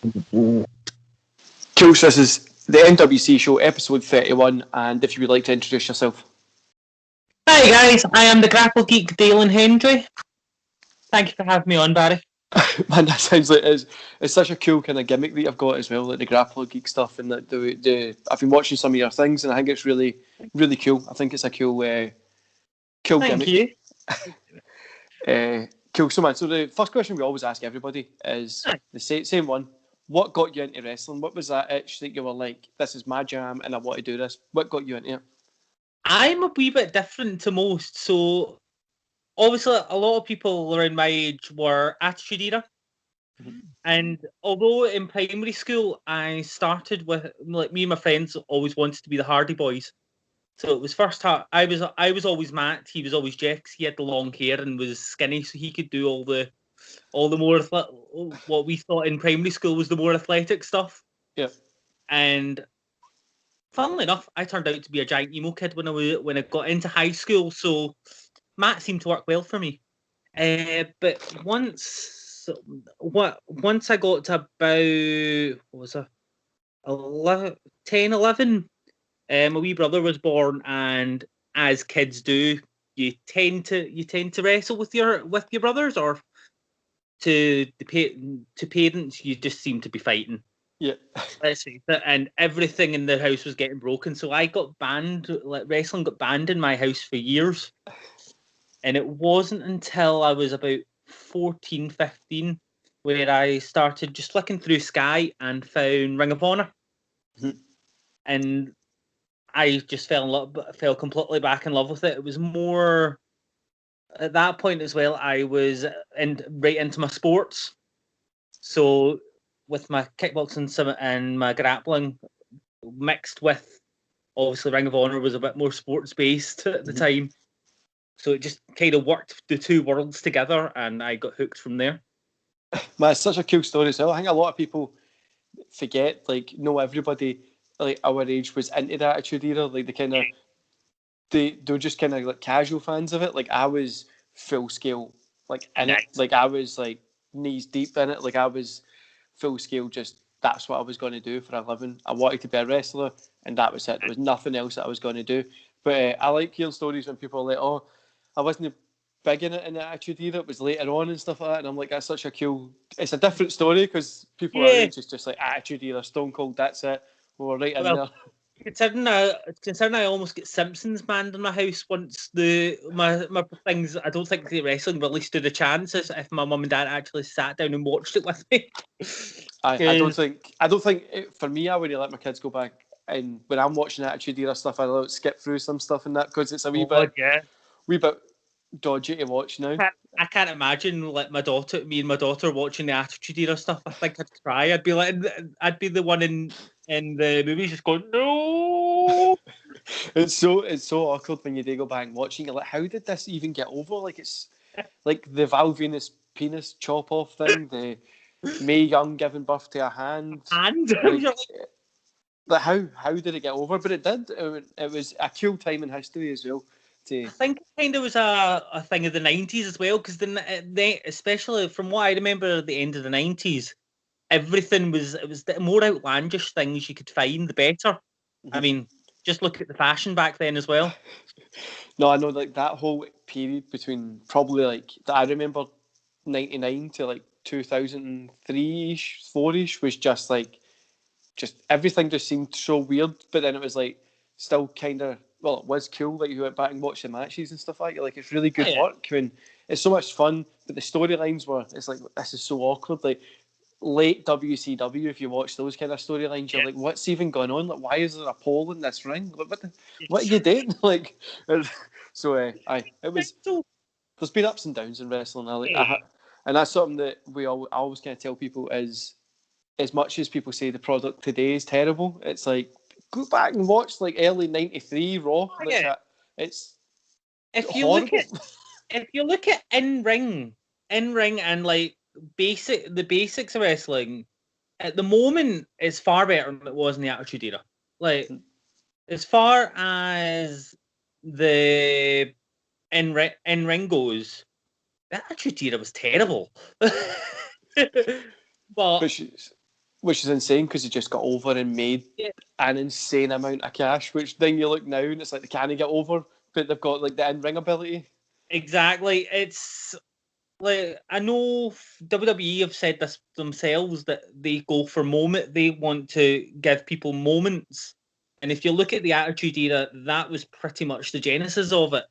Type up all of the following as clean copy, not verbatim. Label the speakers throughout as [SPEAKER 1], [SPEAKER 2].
[SPEAKER 1] Cool, so this is the NWC Show, episode 31, and if you would like to introduce yourself.
[SPEAKER 2] Hi guys, I am the grapple geek Daihlan Hendry. Thank you for having me on, Barry.
[SPEAKER 1] Man, that sounds like it's such a cool kind of gimmick that you've got as well, like the grapple geek stuff, and the I've been watching some of your things, and I think it's really, really cool. I think it's a cool
[SPEAKER 2] Thank
[SPEAKER 1] gimmick. Cool. So man, so the first question we always ask everybody is the same one. What got you into wrestling? What was that itch that you were like, this is my jam and I want to do this? What got you into it?
[SPEAKER 2] I'm a wee bit different to most. So obviously a lot of people around my age were Attitude Era. Mm-hmm. And although in primary school I started with, like, me and my friends always wanted to be the Hardy Boys. So it was I was always Matt, he was always Jeff, 'cause he had the long hair and was skinny, so he could do all the more what we thought in primary school was the more athletic stuff.
[SPEAKER 1] Yeah.
[SPEAKER 2] And funnily enough, I turned out to be a giant emo kid when I got into high school. So Matt seemed to work well for me. But once I got to about 10, 11, my wee brother was born, and as kids do, you tend to wrestle with your brothers, or to parents, you just seem to be fighting.
[SPEAKER 1] Yeah.
[SPEAKER 2] Let's face it, and everything in the house was getting broken. So I got banned, like wrestling got banned in my house for years. And it wasn't until I was about 14, 15 where I started just flicking through Sky and found Ring of Honor. Mm-hmm. And I just fell completely back in love with it. It was more at that point as well. I was right into my sports. So with my kickboxing and my grappling mixed with, obviously, Ring of Honor was a bit more sports based at the time. So it just kind of worked the two worlds together, and I got hooked from there.
[SPEAKER 1] Man, it's such a cool story. So I think a lot of people forget, like, no, everybody like our age was into the Attitude Era. Like they were just kind of like casual fans of it. Like I was full scale, like in it. Like I was like knees deep in it. Like I was full scale. Just that's what I was going to do for a living. I wanted to be a wrestler, and that was it. There was nothing else that I was going to do. But I like hearing stories when people are like, "Oh, I wasn't big in it in the Attitude Era. It was later on and stuff like that." And I'm like, that's such a cool. It's a different story because people are just like Attitude Era, Stone Cold. That's it. We're right in there.
[SPEAKER 2] Considering I almost get Simpsons banned in my house once my things, I don't think the wrestling really stood a chance if my mum and dad actually sat down and watched it with me.
[SPEAKER 1] I don't think for me, I wouldn't let my kids go back. And when I'm watching Attitude Era stuff, I let skip through some stuff in that because it's a wee bit dodgy to watch now.
[SPEAKER 2] I can't imagine like me and my daughter watching the Attitude Era stuff. I think I'd cry. I'd be the one in the movies just going, no.
[SPEAKER 1] It's so awkward when you do go back and watching it. Like, how did this even get over? Like, it's like the Val Venus penis chop off thing. The Mae Young giving birth to a hand. Like how did it get over? But it did. It was a cool time in history as well.
[SPEAKER 2] I think it kind of was a thing of the 90s as well, because they, especially from what I remember at the end of the 90s, everything was the more outlandish things you could find, the better. Mm-hmm. I mean, just look at the fashion back then as well.
[SPEAKER 1] No, I know, like that whole period between probably like I remember 99 to like 2003-ish, 4-ish was just everything just seemed so weird, but then it was like still kind of, well, it was cool. Like you went back and watched the matches and stuff like that. Like it's really good work and it's so much fun. But the storylines it's like, this is so awkward. Like late WCW, if you watch those kind of storylines, you're like, what's even going on? Like, why is there a pole in this ring? Like, what are you doing? Like, so it was. There's been ups and downs in wrestling. And that's something that I always kind of tell people is, as much as people say the product today is terrible, it's like, go back and watch like early '93 Raw. It's
[SPEAKER 2] if you look at in ring and like the basics of wrestling at the moment is far better than it was in the Attitude Era. Like as far as the in ring goes, the Attitude Era was terrible. but
[SPEAKER 1] which is insane because he just got over and made an insane amount of cash. Which then you look now and it's like they can't get over, but they've got like the in-ring ability.
[SPEAKER 2] Exactly. It's like, I know WWE have said this themselves, that they go for moment. They want to give people moments. And if you look at the Attitude Era, that was pretty much the genesis of it.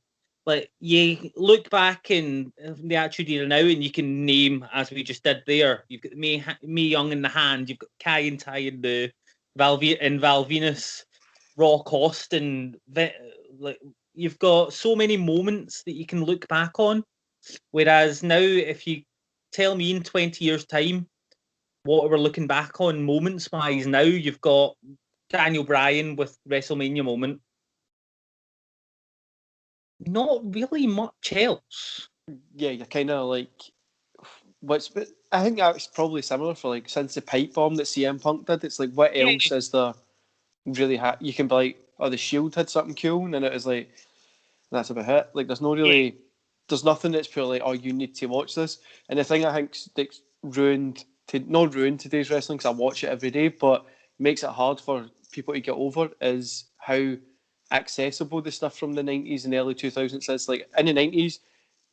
[SPEAKER 2] Like, you look back in the Attitude Era now, and you can name, as we just did there, you've got Mae Young in the Hand, you've got Kai and Ty in the Val Venus, Rock Austin. Like, you've got so many moments that you can look back on. Whereas now, if you tell me in 20 years' time what we're looking back on moments-wise, now you've got Daniel Bryan with WrestleMania moment. Not really much else.
[SPEAKER 1] Yeah, you're kind of like, but I think that's probably similar for like since the pipe bomb that CM Punk did. It's like, what else is there really? You can be like, oh, the Shield had something cool, and then it was like, that's about it. Like, there's no really, there's nothing that's purely like, oh, you need to watch this. And the thing I think that's not ruined today's wrestling, because I watch it every day, but makes it hard for people to get over is how accessible the stuff from the 90s and early 2000s is. Like, in the 90s,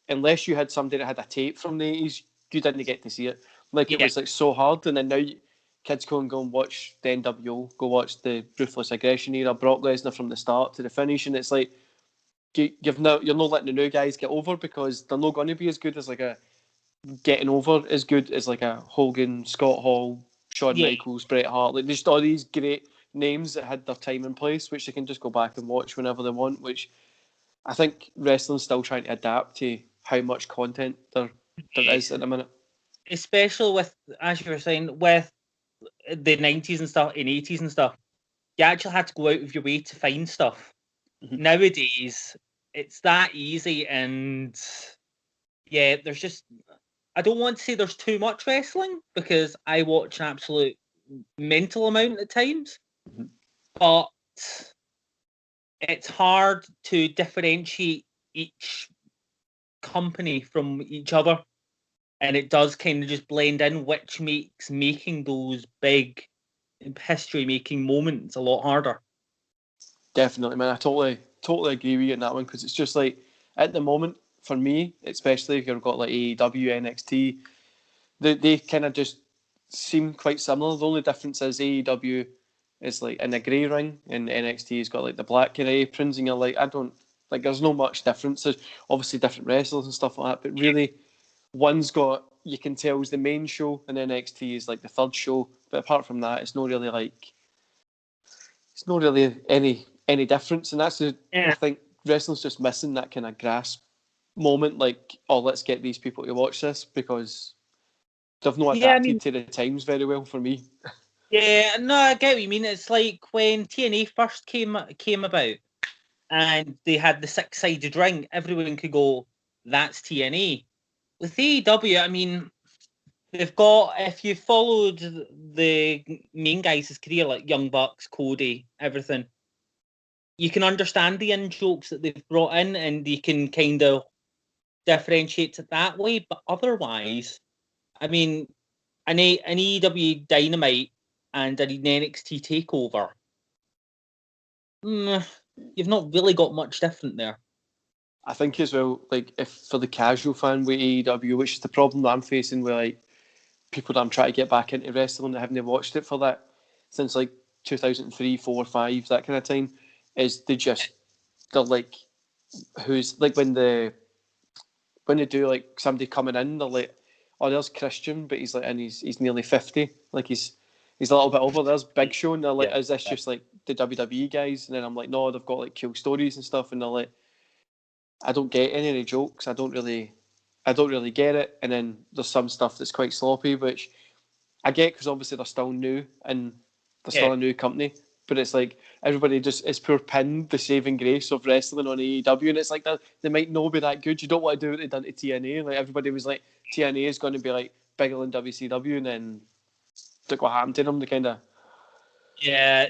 [SPEAKER 1] unless you had somebody that had a tape from the 80s, you didn't get to see it. Like, it was like so hard. And then now kids go and watch the NWO, go watch the Ruthless Aggression era, Brock Lesnar from the start to the finish, and it's like, you're not letting the new guys get over, because they're not going to be as good as like a getting over as good as like a Hogan, Scott Hall, Shawn Michaels, Bret Hart. Like, there's all these great names that had their time and place, which they can just go back and watch whenever they want. Which I think wrestling's still trying to adapt to how much content there is at the minute. Especially
[SPEAKER 2] with, as you were saying, with the 90s and stuff, in 80s and stuff, you actually had to go out of your way to find stuff. Mm-hmm. Nowadays, it's that easy, and there's just, I don't want to say there's too much wrestling, because I watch an absolute mental amount at times, but it's hard to differentiate each company from each other, and it does kind of just blend in, which makes making those big history-making moments a lot harder.
[SPEAKER 1] Definitely, man. I totally agree with you on that one, because it's just like, at the moment, for me, especially if you've got like AEW, NXT, they kind of just seem quite similar. The only difference is AEW is like in a grey ring, and NXT has got like the black kind of aprons, and you're like, there's no much difference. There's obviously different wrestlers and stuff like that, but really, one's got, you can tell, is the main show, and NXT is like the third show. But apart from that, it's not really any difference, and that's I think wrestling's just missing that kind of grasp moment, like, oh, let's get these people to watch this, because they've not adapted to the times very well for me.
[SPEAKER 2] Yeah, no, I get what you mean. It's like when TNA first came about, and they had the 6-sided ring, everyone could go, that's TNA. With AEW, I mean, they've got, if you followed the main guys' career, like Young Bucks, Cody, everything, you can understand the in-jokes that they've brought in, and you can kind of differentiate it that way. But otherwise, I mean, an AEW Dynamite and an NXT TakeOver, you've not really got much different there.
[SPEAKER 1] I think as well, like, if for the casual fan with AEW, which is the problem that I'm facing with like people that I'm trying to get back into wrestling that haven't watched it for that since like 2003, 4, 5, that kind of time, is they're like, who's like, when they do like somebody coming in, they're like, oh, there's Christian, but he's like, and he's nearly 50, like he's a little bit over. There's Big Show, and they're like, is this just like the WWE guys? And then I'm like, no, they've got like cool stories and stuff, and they're like, I don't get any of the jokes. I don't really get it. And then there's some stuff that's quite sloppy, which I get, because obviously they're still new and they're still a new company. But it's like, everybody just is poor pinned the saving grace of wrestling on AEW, and it's like, they might not be that good. You don't want to do what they've done to TNA. Like, everybody was like, TNA is going to be like bigger than WCW, and then look what happened to them. They kind of...
[SPEAKER 2] Yeah,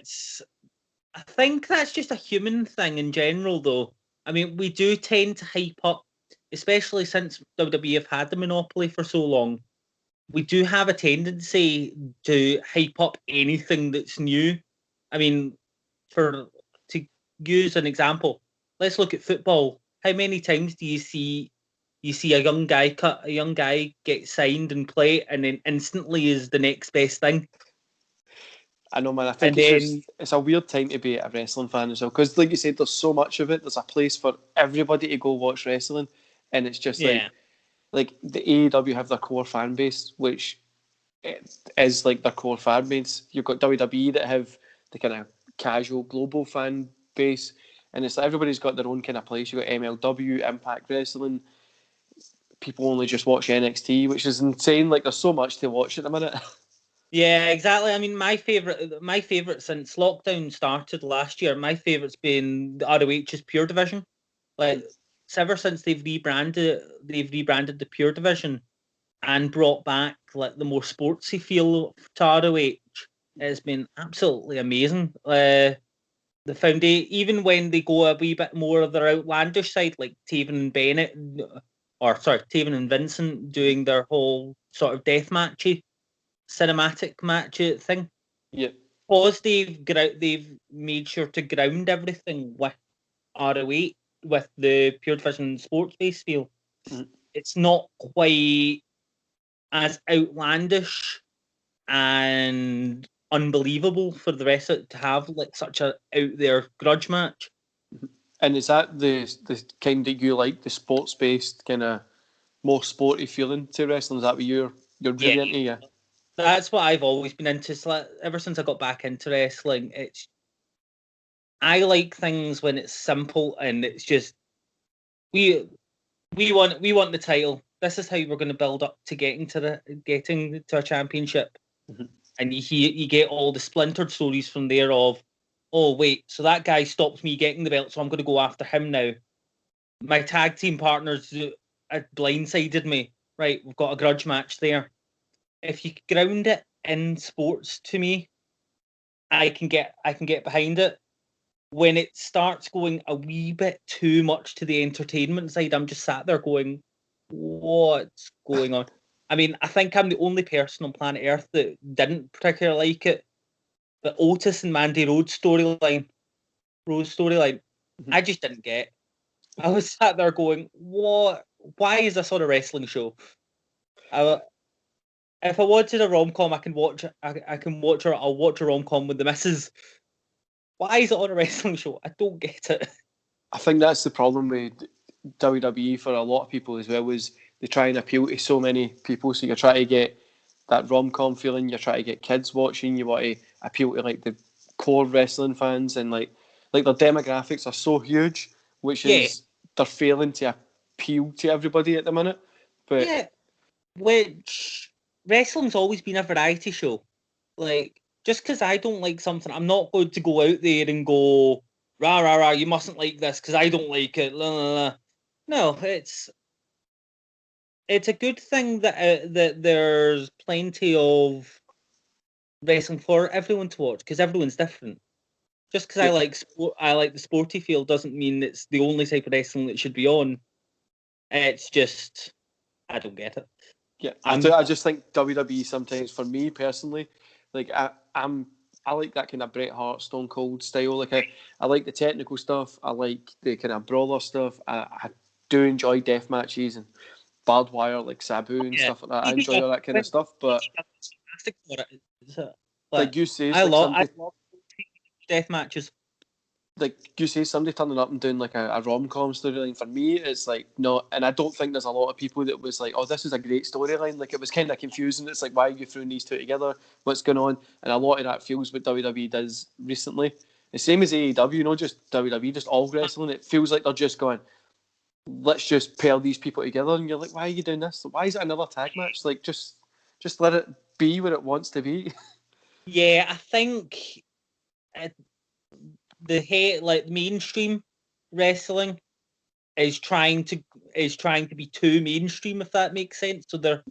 [SPEAKER 2] I think that's just a human thing in general, though. I mean, we do tend to hype up, especially since WWE have had the monopoly for so long. we do have a tendency to hype up anything that's new. I mean, to use an example, let's look at football. How many times do you see a young guy get signed and play, and then instantly is the next best thing?
[SPEAKER 1] I know, man. I think it's a weird time to be a wrestling fan as well, because, like you said, there's so much of it. There's a place for everybody to go watch wrestling, and it's just like the AEW have their core fan base, which is like their core fan base. You've got WWE that have the kind of casual global fan base, and it's like everybody's got their own kind of place. You've got MLW, Impact Wrestling. People only just watch NXT, which is insane. Like, there's so much to watch at the minute.
[SPEAKER 2] Yeah, exactly. I mean, my favorite since lockdown started last year, my favorite's been the ROH's Pure Division. Like, ever since they've rebranded the Pure Division and brought back like the more sportsy feel to ROH, it's been absolutely amazing. The foundation, even when they go a wee bit more of their outlandish side, like Taven and Vincent doing their whole sort of death matchy cinematic match thing.
[SPEAKER 1] Yeah.
[SPEAKER 2] Because they've made sure to ground everything with ROH, with the Pure Division sports based feel.
[SPEAKER 1] Mm.
[SPEAKER 2] It's not quite as outlandish and unbelievable for the rest of it to have like such a out there grudge match.
[SPEAKER 1] And is that the kind that you like, the sports based kind of more sporty feeling to wrestling? Is that what you're really into? Yeah.
[SPEAKER 2] That's what I've always been into. So ever since I got back into wrestling, I like things when it's simple and it's just we want the title. This is how we're going to build up to getting to a championship.
[SPEAKER 1] Mm-hmm.
[SPEAKER 2] And you get all the splintered stories from there of, oh wait, so that guy stopped me getting the belt, so I'm going to go after him now. My tag team partners blindsided me. Right, we've got a grudge match there. If you ground it in sports, to me, I can get behind it. When it starts going a wee bit too much to the entertainment side, I'm just sat there going, what's going on? I mean, I think I'm the only person on planet Earth that didn't particularly like it. But Otis and Mandy Rhodes storyline, I just didn't get. I was sat there going, what? Why is this on a wrestling show? If I wanted a rom-com, I can watch I'll watch a rom-com with the missus. Why is it on a wrestling show? I don't get it.
[SPEAKER 1] I think that's the problem with WWE for a lot of people as well, is they try and appeal to so many people. So you're trying to get that rom-com feeling, you're trying to get kids watching, you want to appeal to like the core wrestling fans, and like their demographics are so huge, which is they're failing to appeal to everybody at the minute. But
[SPEAKER 2] which wrestling's always been a variety show. Like, just because I don't like something, I'm not going to go out there and go, rah, rah, rah, you mustn't like this because I don't like it. La, la, la. No, it's a good thing that that there's plenty of wrestling for everyone to watch, because everyone's different. Just because I like the sporty feel doesn't mean it's the only type of wrestling that should be on. It's just, I don't get it.
[SPEAKER 1] Yeah, I just think WWE sometimes, for me personally, like I like that kind of Bret Hart, Stone Cold style. Like I like the technical stuff. I like the kind of brawler stuff. I do enjoy death matches and barbed wire, like Sabu and stuff like that. I enjoy all that kind of stuff. But like you say,
[SPEAKER 2] I love death matches.
[SPEAKER 1] Like you say, somebody turning up and doing like a rom-com storyline, for me it's like no, and I don't think there's a lot of people that was like, oh, this is a great storyline. Like, it was kind of confusing. It's like, why are you throwing these two together? What's going on? And a lot of that feels what WWE does recently. The same as AEW, not just WWE, just all wrestling. It feels like they're just going, let's just pair these people together, and you're like, why are you doing this? Why is it another tag match? Like, just let it be what it wants to be.
[SPEAKER 2] Yeah, I think the mainstream wrestling is trying to be too mainstream, if that makes sense. So they're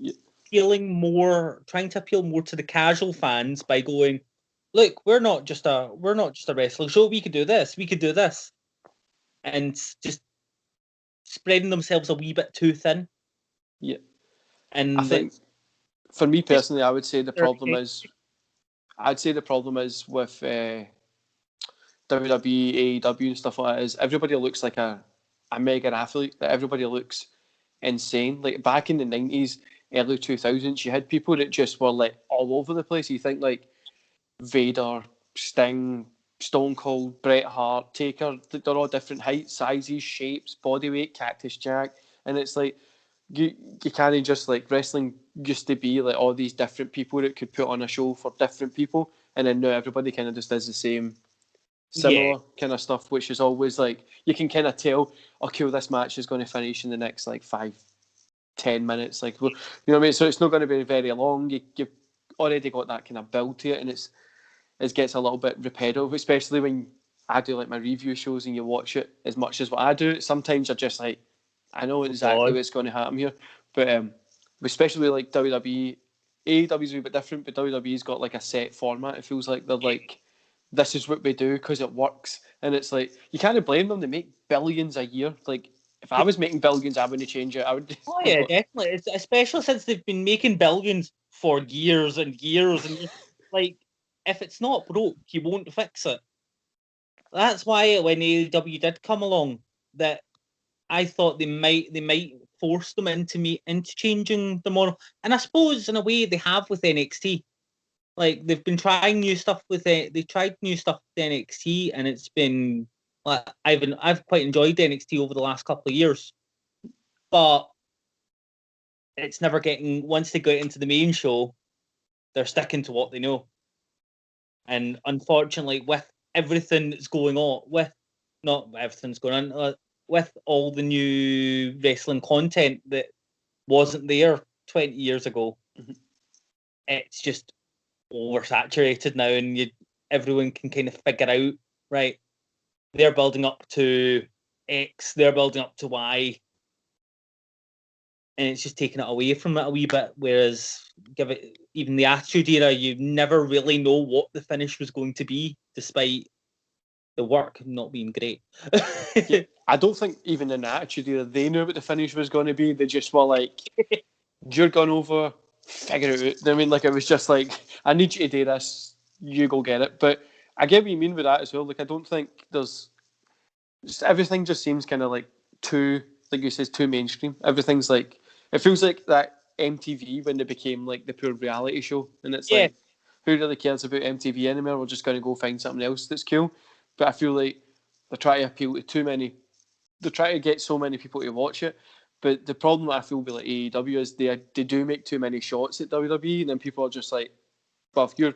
[SPEAKER 2] trying to appeal more to the casual fans by going, look, we're not just a wrestling show. We could do this, and just spreading themselves a wee bit too thin.
[SPEAKER 1] Yeah,
[SPEAKER 2] and
[SPEAKER 1] I think for me personally, I would say the problem is with WWE, AEW and stuff like that is everybody looks like a mega athlete. That everybody looks insane. Like back in the 90s, early 2000s, you had people that just were like all over the place. You think like Vader, Sting, Stone Cold, Bret Hart, Taker, they're all different heights, sizes, shapes, body weight, Cactus Jack. And it's like, you can't just like wrestling used to be like all these different people that could put on a show for different people. And then now everybody kind of just does the same, similar kind of stuff, which is always like, you can kind of tell, okay, well, this match is going to finish in the next like 5-10 minutes. Like, you know what I mean? So it's not going to be very long. You've already got that kind of build to it, and it gets a little bit repetitive, especially when I do like my review shows and you watch it as much as what I do. Sometimes you're just like, I know exactly what's going to happen here. But especially like WWE, AEW's a wee bit different, but WWE's got like a set format. It feels like they're like, this is what we do because it works. And it's like, you can't blame them. They make billions a year. Like, if I was making billions, I wouldn't change it. I would.
[SPEAKER 2] Oh yeah, definitely. It's, especially since they've been making billions for years and years, and like, if it's not broke, you won't fix it. That's why when AEW did come along, that I thought they might force them into changing the model, and I suppose in a way they have with NXT. Like they've been trying new stuff with it. They tried new stuff with NXT, and it's been like I've quite enjoyed NXT over the last couple of years, but it's never getting, once they get into the main show, they're sticking to what they know. And unfortunately, with everything that's going on, not everything's going on, with all the new wrestling content that wasn't there 20 years ago, it's just oversaturated now, and everyone can kind of figure out, right, they're building up to X, they're building up to Y, and it's just taking it away from it a wee bit. Whereas, give it even the Attitude Era, you never really know what the finish was going to be, despite the work not being great.
[SPEAKER 1] Yeah, I don't think even in the Attitude Era they knew what the finish was going to be. They just were like, "You're gone over, figure it out." I mean, like, it was just like, "I need you to do this. You go get it." But I get what you mean with that as well. Like, I don't think everything just seems kind of like too, like you said, too mainstream. Everything's like, it feels like that MTV when they became like the pure reality show, and it's like, who really cares about MTV anymore? We're just going to go find something else that's cool. But I feel like they're trying to appeal to too many. They're trying to get so many people to watch it. But the problem that I feel with like AEW is they do make too many shots at WWE, and then people are just like, well, if you're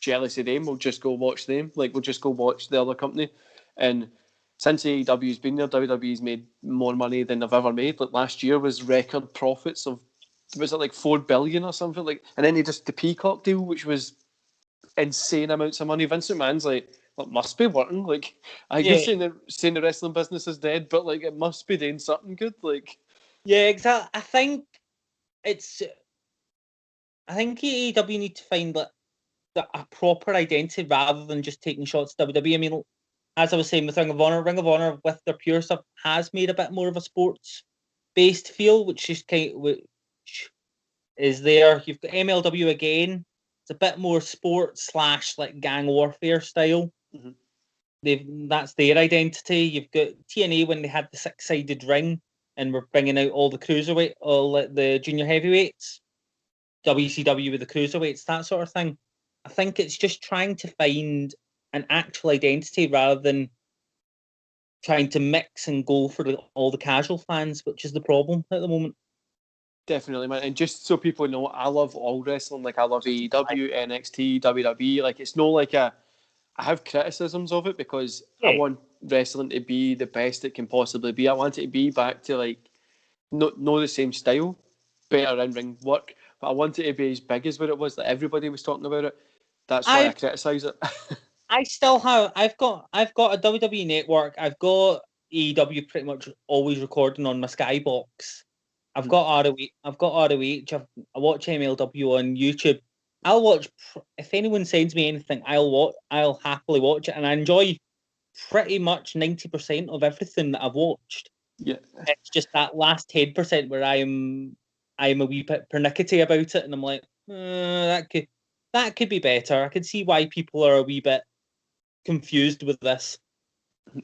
[SPEAKER 1] jealous of them, we'll just go watch them. Like, we'll just go watch the other company. And since AEW's been there, WWE's made more money than they've ever made. Like, last year was record profits of, was it like 4 billion or something? Like, and then the Peacock deal, which was insane amounts of money. Vince McMahon's like, well, it must be working. Like, you're saying the wrestling business is dead, but like, it must be doing something good. Like,
[SPEAKER 2] yeah, exactly. I think AEW need to find a proper identity rather than just taking shots at WWE. I mean, as I was saying with Ring of Honor with their pure stuff has made a bit more of a sports-based feel, which is which is there. You've got MLW again. It's a bit more sports / like gang warfare style. That's their identity. You've got TNA when they had the 6-sided ring and we're bringing out all the cruiserweight, all the junior heavyweights. WCW with the cruiserweights, that sort of thing. I think it's just trying to find an actual identity rather than trying to mix and go for all the casual fans, which is the problem at the moment.
[SPEAKER 1] Definitely, man. And just so people know, I love all wrestling. Like, I love AEW, NXT, WWE. Like, it's no like I have criticisms of it because I want wrestling to be the best it can possibly be. I want it to be back to like no the same style, better in ring work, but I want it to be as big as what it was that everybody was talking about it. That's why I criticise it.
[SPEAKER 2] I still have. I've got a WWE network. I've got AEW pretty much always recording on my Skybox. I've got ROH. I watch MLW on YouTube. I'll watch if anyone sends me anything. I'll happily watch it, and I enjoy pretty much 90% of everything that I've watched.
[SPEAKER 1] Yeah,
[SPEAKER 2] it's just that last 10% where I'm I'm a wee bit pernickety about it, and I'm like, that could be better. I can see why people are a wee bit confused with this.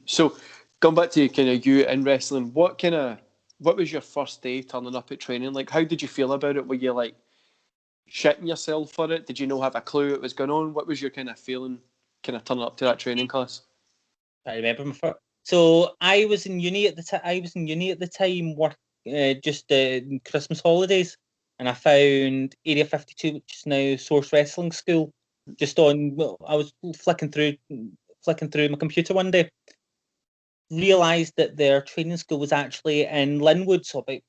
[SPEAKER 1] So, going back to kind of you in wrestling, what was your first day turning up at training? Like, how did you feel about it? Were you like shitting yourself for it? Did you not have a clue what was going on? What was your kind of feeling, kind of turning up to that training class?
[SPEAKER 2] I remember my first. So I was in uni at the time. Work just Christmas holidays, and I found Area 52, which is now Source Wrestling School. Just on, I was flicking through my computer one day, realised that their training school was actually in Linwood, so about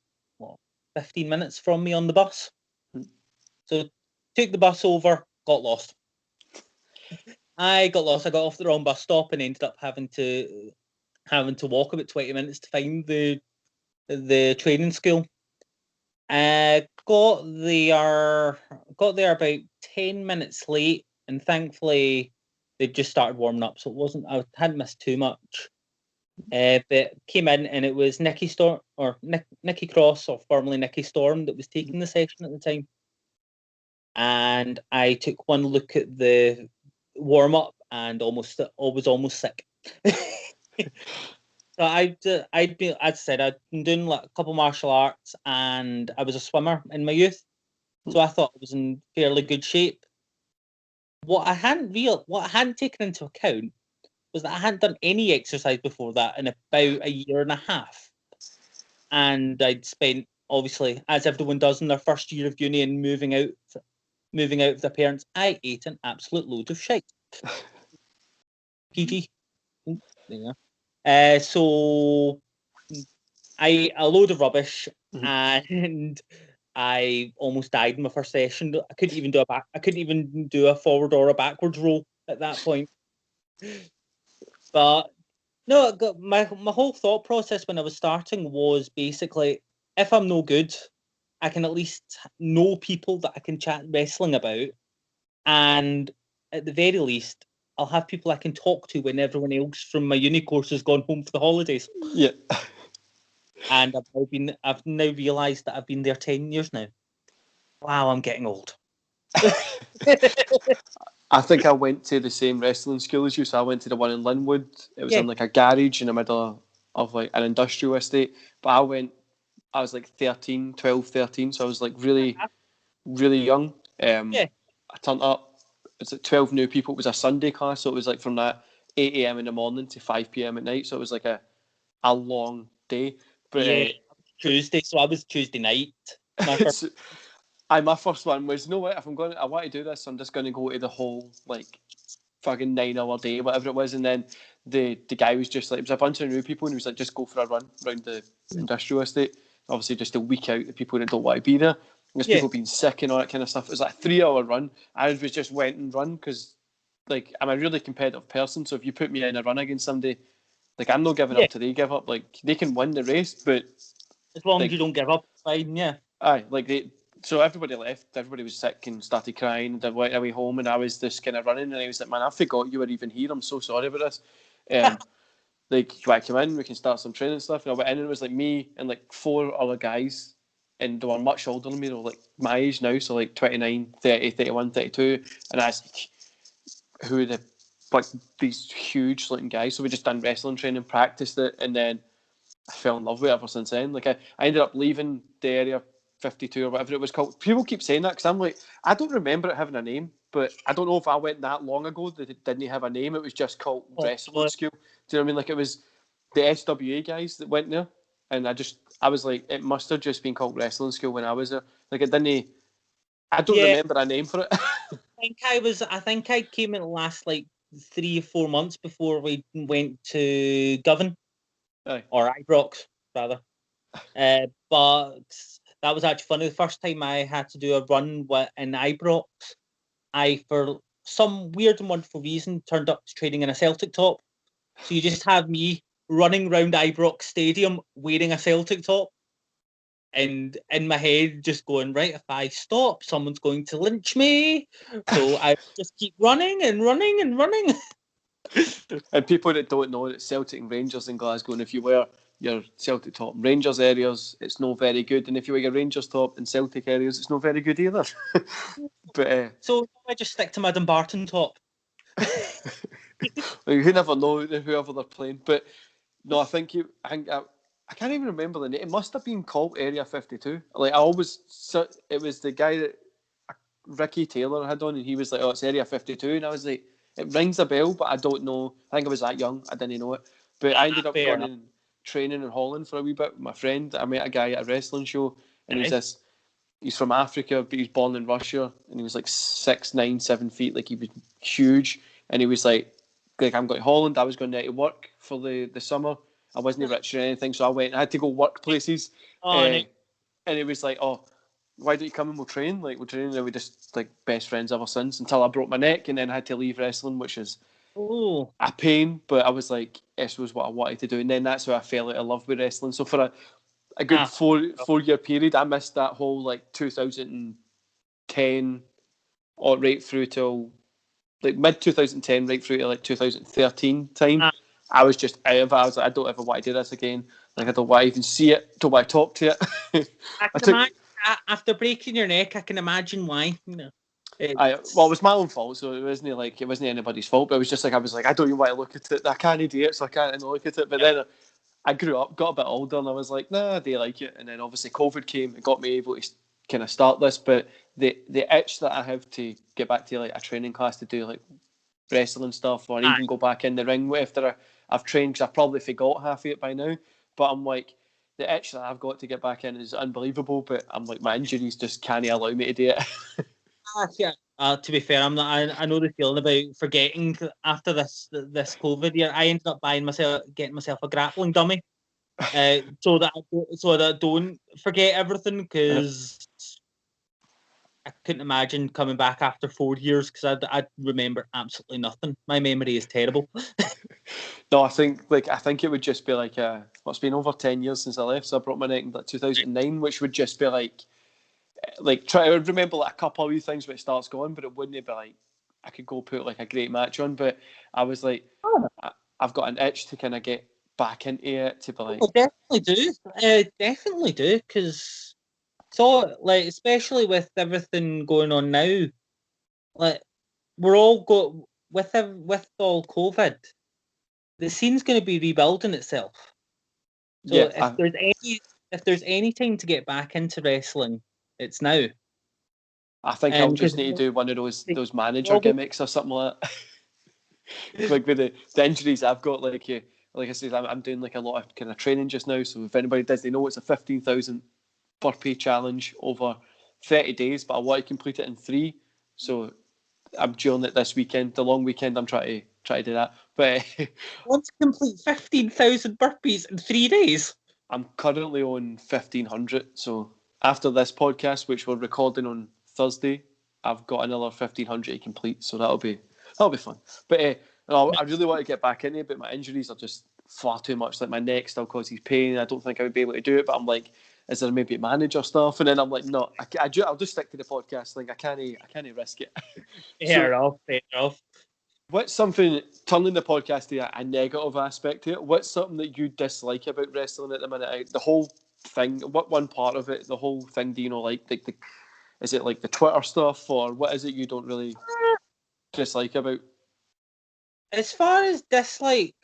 [SPEAKER 2] 15 minutes from me on the bus. So took the bus over, got lost. I got lost. I got off the wrong bus stop and ended up having to walk about 20 minutes to find the training school. Got there about 10 minutes late, and thankfully they just started warming up, so I hadn't missed too much. But came in, and it was Nikki Cross, or formerly Nikki Storm, that was taking the session at the time. And I took one look at the warm up and was almost sick. So I'd been doing like a couple martial arts, and I was a swimmer in my youth, so I thought I was in fairly good shape. What I hadn't taken into account was that I hadn't done any exercise before that in about a year and a half, and I'd spent, obviously, as everyone does in their first year of uni and moving out with their parents, I ate an absolute load of shit. PG. Yeah. So I ate a load of rubbish, and I almost died in my first session. I couldn't even do a forward or a backwards roll at that point. But no, my whole thought process when I was starting was basically, if I'm no good, I can at least know people that I can chat wrestling about, and at the very least, I'll have people I can talk to when everyone else from my uni course has gone home for the holidays.
[SPEAKER 1] Yeah.
[SPEAKER 2] And I've now realised that I've been there 10 years now. Wow, I'm getting old.
[SPEAKER 1] I think I went to the same wrestling school as you, so I went to the one in Linwood. It was in like a garage in the middle of like an industrial estate. But I was like 12, 13, so I was like really, really young. I turned up, it's like 12 new people. It was a Sunday class, so it was like from that 8 a.m. in the morning to 5 p.m. at night, so it was like a long day. But
[SPEAKER 2] Tuesday, so I was Tuesday night.
[SPEAKER 1] My first one was, no, if I want to do this, I'm just going to go to the whole like fucking 9-hour day, whatever it was. And then the guy was just like, it was a bunch of new people, and he was like, just go for a run around the industrial estate. Obviously, just to week out the people that don't want to be there. There's people being sick and all that kind of stuff. It was like a 3-hour run. I was just went and run because, like, I'm a really competitive person. So if you put me in a run against somebody, like, I'm not giving up till they give up. Like, they can win the race, but
[SPEAKER 2] as long as you don't give up, it's fine. Yeah.
[SPEAKER 1] Aye, so everybody left. Everybody was sick and started crying. And they went away home, and I was just kind of running. And I was like, "Man, I forgot you were even here. I'm so sorry about this." Like, you want to come in? We can start some training stuff. And I went in, and it was like me and like 4 other guys, and they were much older than me. They were like my age now, so like 29, 30, 31, 32. And I was like, who are these huge looking guys? So we just done wrestling training, practiced it, and then I fell in love with it ever since then. Like I ended up leaving the Area 52 or whatever it was called. People keep saying that because I'm like, I don't remember it having a name, but I don't know if I went that long ago that it didn't have a name. It was just called Wrestling School. Do you know what I mean? Like, it was the SWA guys that went there, and I was like, it must have just been called Wrestling School when I was there. Like, it didn't. I don't remember a name for it.
[SPEAKER 2] I think I came in the last like 3 or 4 months before we went to Govan.
[SPEAKER 1] Aye.
[SPEAKER 2] Or Ibrox, rather. But that was actually funny. The first time I had to do a run in Ibrox, I, for some weird and wonderful reason, turned up to training in a Celtic top. So you just have me running around Ibrox Stadium wearing a Celtic top. And in my head, just going, right, if I stop, someone's going to lynch me. So I just keep running and running and running.
[SPEAKER 1] And people that don't know, it's Celtic Rangers in Glasgow, and if you wear your Celtic top and Rangers areas, it's not very good. And if you were your Rangers top and Celtic areas, it's not very good either. But
[SPEAKER 2] so I just stick to my Dumbarton top.
[SPEAKER 1] You never know whoever they're playing. But no, I think I can't even remember the name. It must have been called Area 52. Like it was the guy that Ricky Taylor had on, and he was like, "Oh, it's Area 52," and I was like, "It rings a bell, but I don't know." I think I was that young, I didn't know it. But I ended up going and training in Holland for a wee bit with my friend. I met a guy at a wrestling show, and he's from Africa, but he's born in Russia, and he was like 6'9", 7 feet, like he was huge, and he was like I'm going to Holland. I was going there to work for the summer. I wasn't rich or anything, so I had to go work places. And it was like, "Oh, why don't you come and we'll train?" Like, we're training, and we're just like best friends ever since, until I broke my neck, and then I had to leave wrestling, which is a pain. But I was like, this was what I wanted to do, and then that's how I fell out of love with wrestling. So for a good 4-year period, I missed that whole like 2010 or right through till like mid 2010, right through to like 2013 time. I was just out of it. I was like, I don't ever want to do this again. Like, I don't want to even see it. Don't want to talk to it.
[SPEAKER 2] After breaking your neck, I can imagine why.
[SPEAKER 1] It was my own fault, so it wasn't anybody's fault. But it was just like, I was like, I don't even want to look at it. I can't do it, so I can't look at it. But then I grew up, got a bit older, and I was like, nah, I do like it. And then obviously COVID came and got me able to kind of start this. But the itch that I have to get back to like a training class to do like wrestling stuff, or even go back in the ring after I've trained, because I probably forgot half of it by now. But I'm like, the itch that I've got to get back in is unbelievable. But I'm like, my injuries just can't allow me to do it.
[SPEAKER 2] To be fair, I'm not. I know the feeling about forgetting after this COVID year. I ended up getting myself a grappling dummy, so that I don't forget everything, because I couldn't imagine coming back after 4 years, because I remember absolutely nothing. My memory is terrible.
[SPEAKER 1] No, I think it would just be like it's been over 10 years since I left, so I broke my neck in like 2009, which would just be like try to remember like a couple of wee things when it starts going, but it wouldn't be like I could go put like a great match on. But I was like, I've got an itch to kind of get back into it, to be like,
[SPEAKER 2] definitely do, because so like, especially with everything going on now, like we're all with all COVID, the scene's going to be rebuilding itself. So if there's any time to get back into wrestling, it's now.
[SPEAKER 1] I think I'll just need to do one of those manager gimmicks or something like that. Like with the injuries I've got, like I said, I'm doing like a lot of kind of training just now. So if anybody does, they know it's a 15,000 burpee challenge over 30 days, but I want to complete it in 3. So I'm doing it this weekend, the long weekend. I'm trying to do that. But
[SPEAKER 2] want to complete 15,000 burpees in 3 days?
[SPEAKER 1] I'm currently on 1,500. So after this podcast, which we're recording on Thursday, I've got another 1,500 to complete. So that'll be fun. But I really want to get back in it, but my injuries are just far too much. Like, my neck still causes pain. I don't think I would be able to do it. But I'm like, is there maybe manager stuff? And then I'm like, no, I'll just stick to the podcast thing. I can't risk it.
[SPEAKER 2] Fair enough.
[SPEAKER 1] What's something, turning the podcast to a negative aspect to it, what's something that you dislike about wrestling at the minute? The whole thing, what one part of it, the whole thing do you not like? Is it like the Twitter stuff, or what is it you don't really dislike about?
[SPEAKER 2] As far as dislike,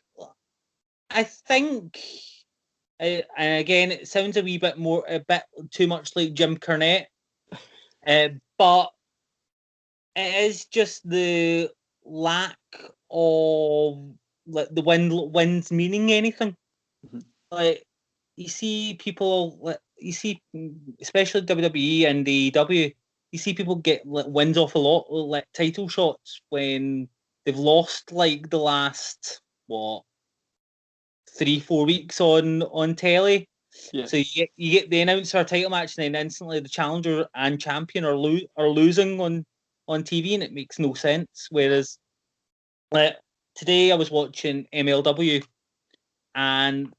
[SPEAKER 2] I think, and again, it sounds a bit too much like Jim Cornette, but it is just the lack of like the wins meaning anything. Mm-hmm. Like, you see people, especially WWE and AEW, you see people get wins off a lot, like title shots, when they've lost like the last 3-4 weeks on telly. Yeah. So you get the announcer title match, and then instantly the challenger and champion are losing on TV, and it makes no sense. Whereas today I was watching MLW, and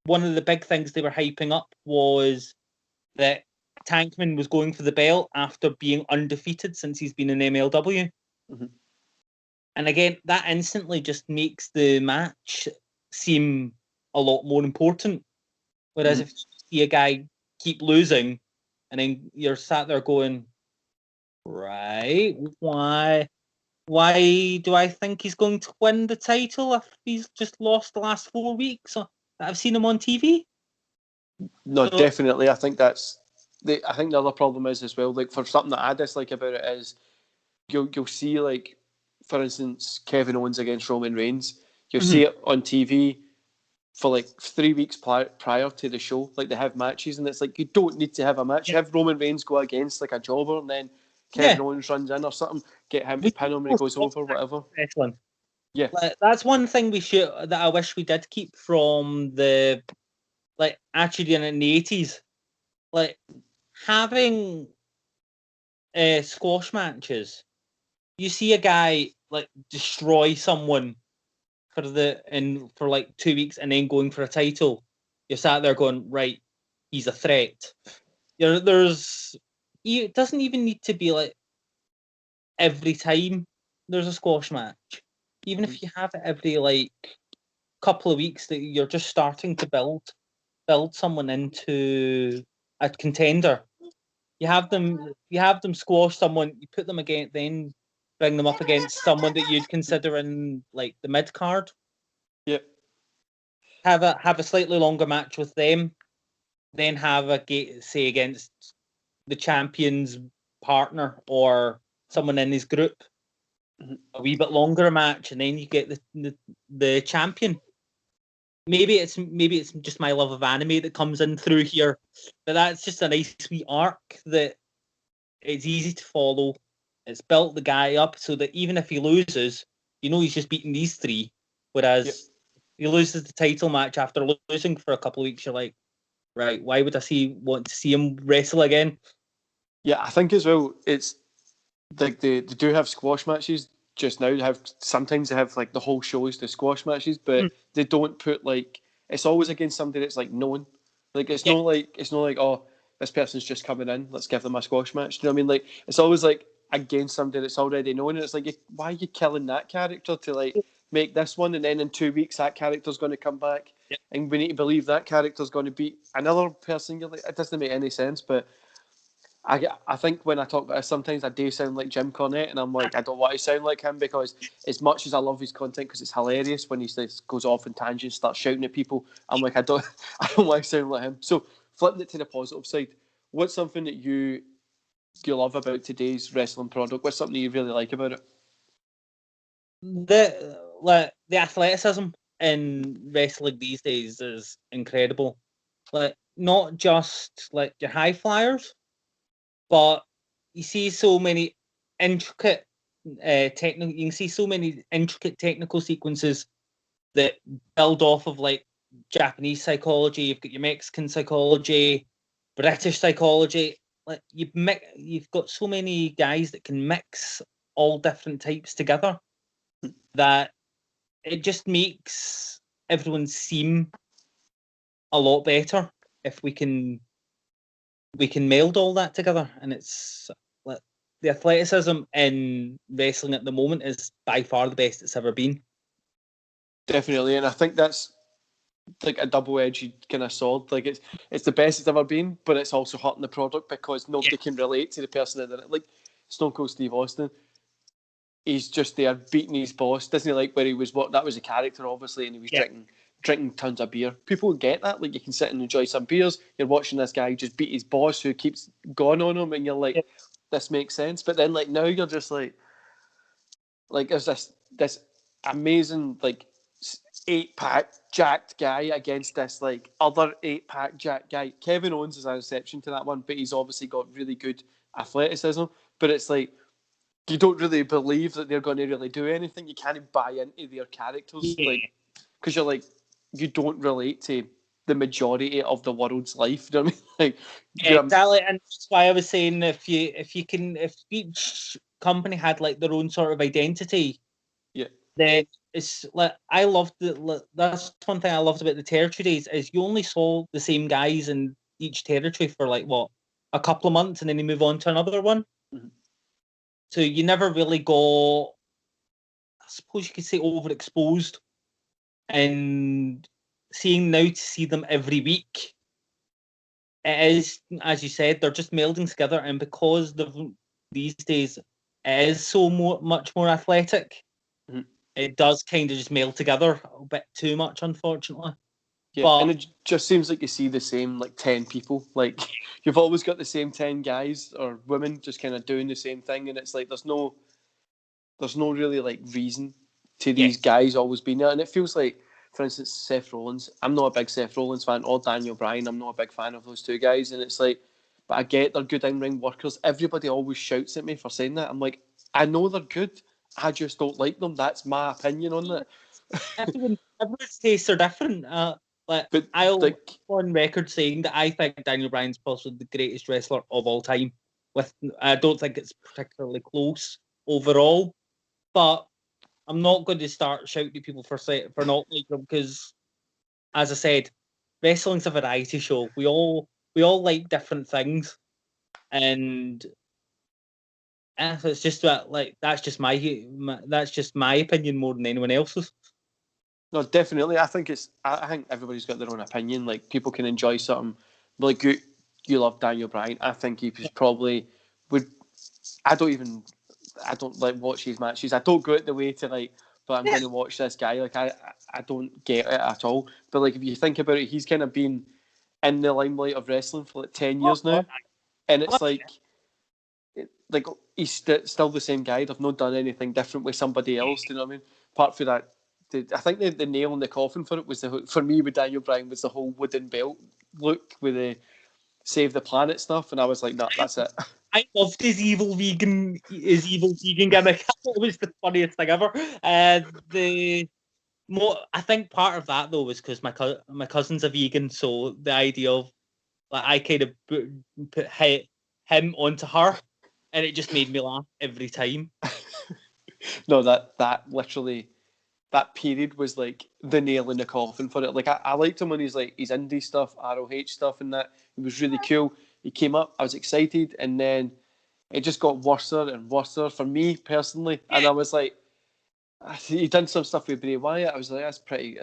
[SPEAKER 2] one of the big things they were hyping up was that Tankman was going for the belt after being undefeated since he's been in MLW. Mm-hmm. And again, that instantly just makes the match seem a lot more important. Whereas if you see a guy keep losing, and then you're sat there going, right, why do I think he's going to win the title if he's just lost the last 4 weeks that I've seen him on TV?
[SPEAKER 1] No, definitely. I think I think the other problem is as well, like for something that I dislike about it is you'll see, like, for instance, Kevin Owens against Roman Reigns. You'll see it on TV for like 3 weeks prior to the show. Like, they have matches, and it's like, you don't need to have a match. Have Roman Reigns go against like a jobber, and then Kevin Owens runs in or something. Get him to pin him when he goes over, whatever.
[SPEAKER 2] Excellent.
[SPEAKER 1] Yeah,
[SPEAKER 2] like, that's one thing that I wish we did keep from the, like, actually in the 80s, like having squash matches. You see a guy like destroy someone for like 2 weeks and then going for a title. You're sat there going, right, he's a threat. It doesn't even need to be like every time there's a squash match. Even if you have it every like couple of weeks, that you're just starting to build someone into a contender. You have them squash someone, you put them against, then bring them up against someone that you'd consider in like the mid card.
[SPEAKER 1] Yep.
[SPEAKER 2] Have a slightly longer match with them, then have say against the champion's partner or someone in his group. A wee bit longer a match, and then you get the champion. Maybe it's just my love of anime that comes in through here, but that's just a nice wee arc that it's easy to follow. It's built the guy up so that even if he loses, he's just beaten these three. Whereas he loses the title match after losing for a couple of weeks, you're like, right, why would I want to see him wrestle again?
[SPEAKER 1] Yeah, I think as well, it's like they do have squash matches just now. Sometimes they have like the whole show is the squash matches, but they don't put like, it's always against somebody that's like known. Like it's not like, oh, this person's just coming in, let's give them a squash match. Do you know what I mean? Like it's always like against somebody that's already known, and it's like, why are you killing that character to like make this one, and then in 2 weeks that character's going to come back, and we need to believe that character's going to beat another person. You're like, it doesn't make any sense. But I think when I talk about it, sometimes I do sound like Jim Cornette, and I'm like, I don't want to sound like him, because as much as I love his content, because it's hilarious when he goes off in tangents, starts shouting at people, I'm like, I don't want to sound like him. So flipping it to the positive side, what's something that you love about today's wrestling product? What's something you really like about it?
[SPEAKER 2] The athleticism in wrestling these days is incredible. Like, not just like your high flyers, but you see so many intricate technical. You can see so many intricate technical sequences that build off of like Japanese psychology. You've got your Mexican psychology, British psychology. Like you've got so many guys that can mix all different types together that it just makes everyone seem a lot better if we can meld all that together. And it's like the athleticism in wrestling at the moment is by far the best it's ever been.
[SPEAKER 1] Definitely, and I think that's like a double-edged kind of sword. Like it's the best it's ever been, but it's also hurting the product because nobody can relate to the person that did it. Like Stone Cold Steve Austin, he's just there beating his boss. Doesn't he? Like where he was, that was a character, obviously, and he was drinking tons of beer. People get that. Like you can sit and enjoy some beers. You're watching this guy just beat his boss who keeps going on him, and you're like, this makes sense. But then like now you're just like there's this amazing like 8-pack jacked guy against this like other 8-pack jacked guy. Kevin Owens is an exception to that one, but he's obviously got really good athleticism. But it's like you don't really believe that they're going to really do anything. You can't buy into their characters, like because you're like you don't relate to the majority of the world's life. You know what I mean? Like
[SPEAKER 2] exactly, and that's why I was saying if each company had like their own sort of identity, then it's like I loved that's one thing I loved about the territory days is you only saw the same guys in each territory for like a couple of months, and then you move on to another one. So you never really got, I suppose you could say, overexposed. And to see them every week it is, as you said, they're just melding together, and because these days it is so much more athletic, it does kind of just meld together a bit too much, unfortunately.
[SPEAKER 1] Yeah,
[SPEAKER 2] but
[SPEAKER 1] and it just seems like you see the same like 10 people. Like you've always got the same 10 guys or women just kind of doing the same thing, and it's like there's no really like reason to these guys always being there. And it feels like, for instance, Seth Rollins. I'm not a big Seth Rollins fan, or Daniel Bryan. I'm not a big fan of those two guys, and it's like, but I get they're good in-ring workers. Everybody always shouts at me for saying that. I'm like, I know they're good. I just don't like them. That's my opinion on that.
[SPEAKER 2] Everyone's tastes are different.
[SPEAKER 1] But
[SPEAKER 2] I'll
[SPEAKER 1] like,
[SPEAKER 2] go on record saying that I think Daniel Bryan's possibly the greatest wrestler of all time. I don't think it's particularly close overall, but I'm not going to start shouting at people for not liking them because, as I said, wrestling's a variety show. We all like different things, and it's just that that's just my opinion more than anyone else's.
[SPEAKER 1] no, definitely. I think everybody's got their own opinion. Like people can enjoy something. Like you love Daniel Bryan. I think he was probably would. I don't like watch his matches. I don't go out the way to like, but I'm going to watch this guy. Like I don't get it at all. But like if you think about it, he's kind of been in the limelight of wrestling for like 10 years now, and it's like he's still the same guy. They've not done anything different with somebody else. Do you know what I mean? Apart from that, I think the nail in the coffin for it was for me with Daniel Bryan was the whole wooden belt look with the Save the Planet stuff, and I was like, nah, that's it.
[SPEAKER 2] I loved his evil vegan gimmick. It was the funniest thing ever. I think part of that though was because my cousin's a vegan, so the idea of I kind of put him onto her, and it just made me laugh every time.
[SPEAKER 1] No, that literally, that period was like the nail in the coffin for it. Like I liked him when he's like his indie stuff, ROH stuff, and that it was really cool. He came up, I was excited, and then it just got worse and worse for me personally. And I was like, he done some stuff with Bray Wyatt. I was like, that's pretty